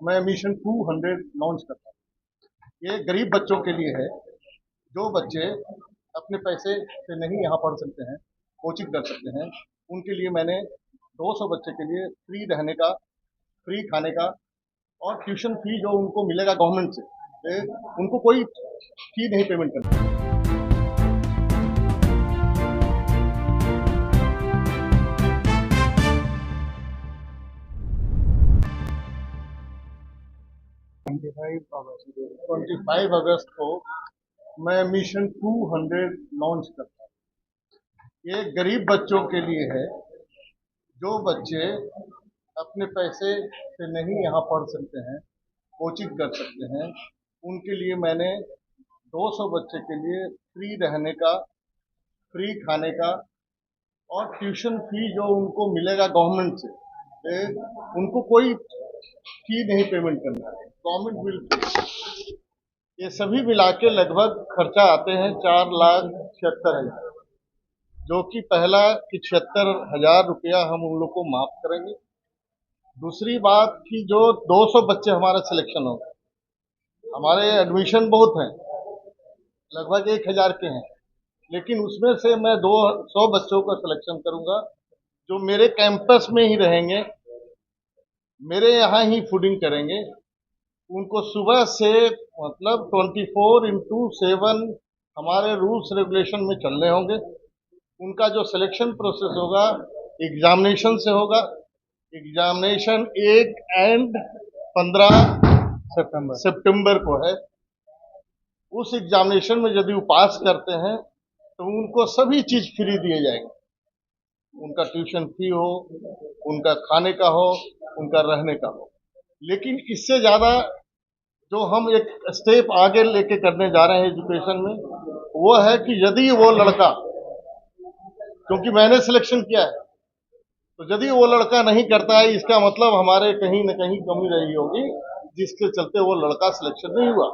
मैं mission 200 launch करता हूँ। ये गरीब बच्चों के लिए है, जो बच्चे अपने पैसे से नहीं यहाँ पढ़ सकते हैं, कोचिंग कर सकते हैं। उनके लिए मैंने 200 बच्चे के लिए फ्री रहने का, फ्री खाने का और ट्यूशन फी जो उनको मिलेगा गवर्नमेंट से, उनको कोई फी नहीं पेमेंट करना। 25 अगस्त को मैं मिशन 200 लॉन्च करता हूँ। ये गरीब बच्चों के लिए है, जो बच्चे अपने पैसे से नहीं यहाँ पढ़ सकते हैं, कोचिंग कर सकते हैं। उनके लिए मैंने 200 बच्चे के लिए फ्री रहने का, फ्री खाने का और ट्यूशन फी जो उनको मिलेगा गवर्नमेंट से, उनको कोई फी नहीं पेमेंट करना है, गवर्नमेंट विल। ये सभी मिला के लगभग खर्चा आते हैं 4,76,000, जो कि पहला कि 76,000 रुपया हम उन लोग को माफ करेंगे। दूसरी बात कि जो 200 बच्चे हमारा सिलेक्शन होगा, हमारे एडमिशन बहुत हैं, लगभग 1,000 के हैं, लेकिन उसमें से मैं 200 बच्चों का सिलेक्शन करूंगा जो मेरे कैंपस में ही रहेंगे, मेरे यहाँ ही फूडिंग करेंगे। उनको सुबह से मतलब 24x7 हमारे रूल्स रेगुलेशन में चलने होंगे। उनका जो सिलेक्शन प्रोसेस होगा एग्जामिनेशन से होगा। एग्जामिनेशन 1 एंड 15 सितंबर को है। उस एग्जामिनेशन में यदि वो पास करते हैं तो उनको सभी चीज फ्री दिए जाएंगे। उनका ट्यूशन फी हो, उनका खाने का हो, उनका रहने का हो। लेकिन इससे ज्यादा जो हम एक स्टेप आगे लेके करने जा रहे हैं एजुकेशन में, वो है कि यदि वो लड़का, क्योंकि मैंने सिलेक्शन किया है, तो यदि वो लड़का नहीं करता है, इसका मतलब हमारे कहीं न कहीं कमी रही होगी, जिसके चलते वो लड़का सिलेक्शन नहीं हुआ।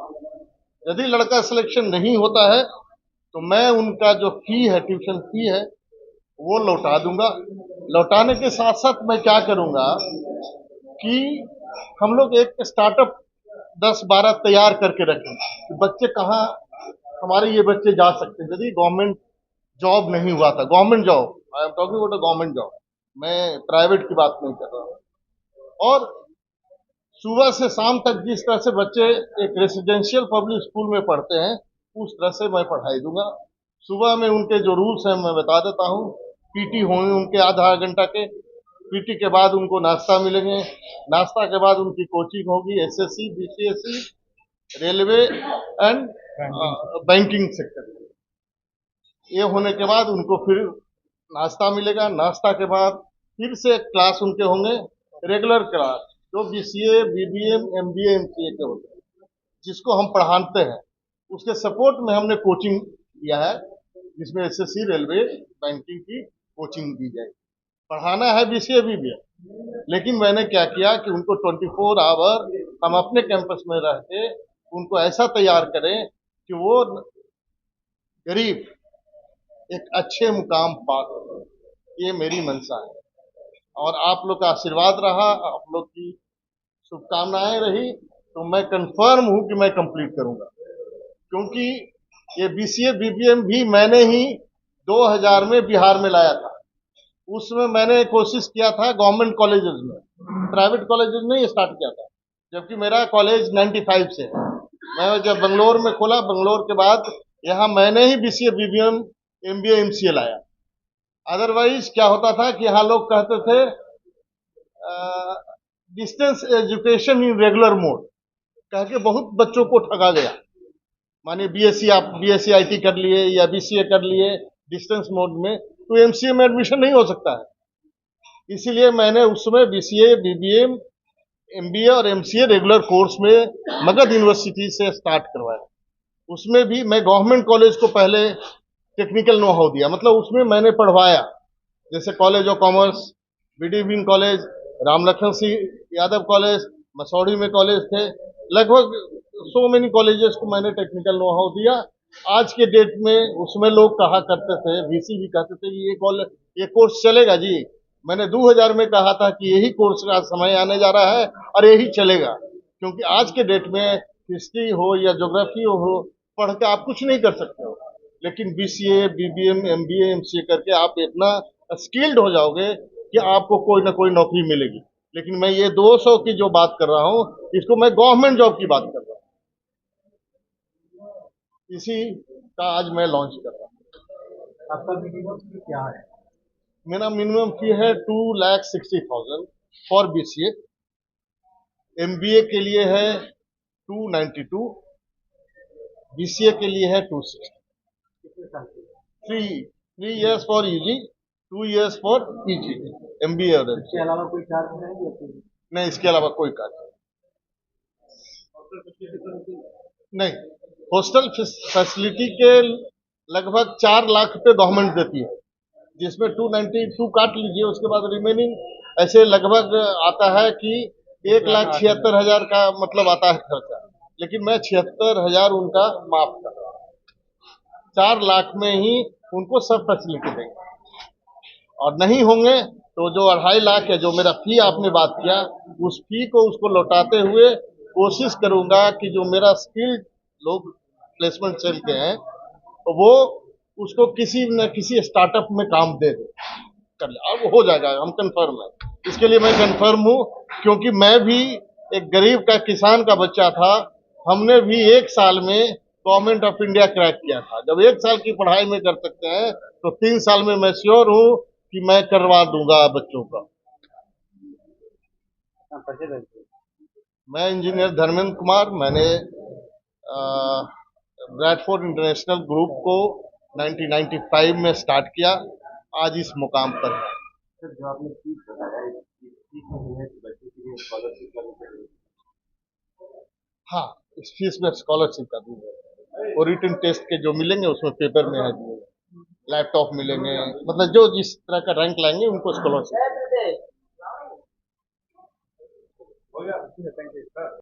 यदि लड़का सिलेक्शन नहीं होता है तो मैं उनका जो फी है, ट्यूशन फी है, वो लौटा दूंगा। लौटाने के साथ साथ मैं क्या करूंगा कि हम लोग एक स्टार्टअप 10-12 तैयार करके रखें कि बच्चे कहाँ हमारे ये बच्चे जा सकते हैं यदि गवर्नमेंट जॉब नहीं हुआ था। Government job, I am talking about government job, मैं प्राइवेट की बात नहीं कर रहा हूँ। और सुबह से शाम तक जिस तरह से बच्चे एक रेसिडेंशियल पब्लिक स्कूल में पढ़ते हैं, उस तरह से मैं पढ़ाई दूंगा। सुबह में उनके जो रूल्स हैं मैं बता देता हूँ। पीटी होंगे उनके आधा घंटा के, पीटी के बाद उनको नाश्ता मिलेंगे, नाश्ता के बाद उनकी कोचिंग होगी SSC, BCSC, railway and banking sector. ये होने के बाद उनको फिर नाश्ता मिलेगा। नाश्ता के बाद फिर से क्लास उनके होंगे रेगुलर क्लास, जो बीसीए, बीबीएम, एमबीए, एमसीए के होते हैं, जिसको हम पढ़ाते हैं। उसके सपोर्ट में हमने कोचिंग दिया है, जिसमें एसएससी, रेलवे, बैंकिंग की कोचिंग दी जाएगी। पढ़ाना है बीसीए, बीबीएम, लेकिन मैंने क्या किया कि उनको 24 आवर हम अपने कैंपस में रह के उनको ऐसा तैयार करें कि वो गरीब एक अच्छे मुकाम पा सकें। ये मेरी मंशा है और आप लोग का आशीर्वाद रहा, आप लोग की शुभकामनाएं रही, तो मैं कंफर्म हूं कि मैं कंप्लीट करूंगा। क्योंकि ये बीसीए, बीबीएम भी मैंने ही 2000 में बिहार में लाया था। उसमें मैंने कोशिश किया था गवर्नमेंट कॉलेजेस में, प्राइवेट कॉलेजेस में स्टार्ट किया था, जबकि मेरा कॉलेज 95 से है। मैं जब बंगलोर में खोला, बंगलोर के बाद यहाँ मैंने ही बीसीए, बीबीएम, एमबीए, एमसीए लाया। अदरवाइज क्या होता था कि यहाँ लोग कहते थे distance education in regular mode, कह के बहुत बच्चों को ठगा गया। मानिए बीएससी, आप बीएससी आईटी कर लिए या बीसीए कर लिए डिस्टेंस मोड में, तो एमसीए में एडमिशन नहीं हो सकता है। इसीलिए मैंने उस समय बीसीए, बीबीएम, एमबीए और एमसीए रेगुलर कोर्स में मगध यूनिवर्सिटी से स्टार्ट करवाया। उसमें भी मैं गवर्नमेंट कॉलेज को पहले टेक्निकल नो हाउ दिया, मतलब उसमें मैंने पढ़वाया, जैसे college of commerce, BD wing college, Ram Lakhan Singh Yadav college, Masaurhi में कॉलेज थे, लगभग सो मेनी कॉलेजेस को मैंने टेक्निकल नो हाउ दिया। आज के डेट में उसमें लोग कहा करते थे, वीसी भी कहते थे कि ये कोर्स चलेगा जी। मैंने 2000 में कहा था कि यही कोर्स का समय आने जा रहा है और यही चलेगा। क्योंकि आज के डेट में हिस्ट्री हो या ज्योग्राफी हो, पढ़ के आप कुछ नहीं कर सकते हो, लेकिन बीसीए, बीबीएम, एमबीए, एमसीए करके आप इतना स्किल्ड हो जाओगे कि आपको कोई ना कोई नौकरी मिलेगी। लेकिन मैं ये 200 की जो बात कर रहा हूँ, इसको मैं गवर्नमेंट जॉब की बात कर रहा हूँ। इसी का आज मैं लॉन्च कर रहा हूँ। आपका मिनिमम फी क्या है? मेरा मिनिमम फी है 2,60,000 फॉर बीसीए। एमबीए के लिए है 292, बीसीए के लिए है 260। कितने साल की? 3 years for UG, 2 years for PG, MBA और इसके एमसीए। अलावा कोई चार्ज है या फिर नहीं, इसके अलावा कोई कार्य नहीं। हॉस्टल फैसिलिटी के लगभग 4 लाख रुपए गवर्नमेंट देती है, जिसमें 292 काट लीजिए, उसके बाद रिमेनिंग ऐसे लगभग आता है कि 1,76,000 का मतलब आता है खर्चा। लेकिन मैं 76,000 उनका माफ कर रहा हूँ। 4 लाख में ही उनको सब फैसिलिटी देंगे, और नहीं होंगे तो जो 2.5 लाख है, जो मेरा फी आपने बात किया, उस फी को उसको लौटाते हुए कोशिश करूंगा कि जो मेरा स्किल्ड लोग प्लेसमेंट सेल के हैं, तो वो उसको किसी न किसी स्टार्टअप में काम दे दे, कर ले, अब हो जाएगा, हम कंफर्म है। इसके लिए मैं कंफर्म हूँ, क्योंकि मैं भी एक गरीब का किसान का बच्चा था। हमने भी 1 साल में गवर्नमेंट ऑफ इंडिया क्रैक किया था। जब 1 साल की पढ़ाई में कर सकते हैं, तो 3 साल में मैं श्योर हूँ कि मैं करवा दूंगा बच्चों का। मैं इंजीनियर धर्मेंद्र कुमार, मैंने ब्रैडफोर्ड इंटरनेशनल ग्रुप को 1995 में स्टार्ट किया, आज इस मुकाम पर है। सर जो आपने फीस बताया इस फीस में है कि बच्चे के लिए स्कॉलरशिप का भी करेंगे? हाँ, इस फीस में स्कॉलरशिप का भी है, और रिटन टेस्ट के जो मिलेंगे उसमें पेपर में है दिए, लैपटॉप मिलेंगे, मतलब जो जिस तरह का रैंक लाएंगे उनको स्कॉलरशिप। हो गया, थैंक यू सर।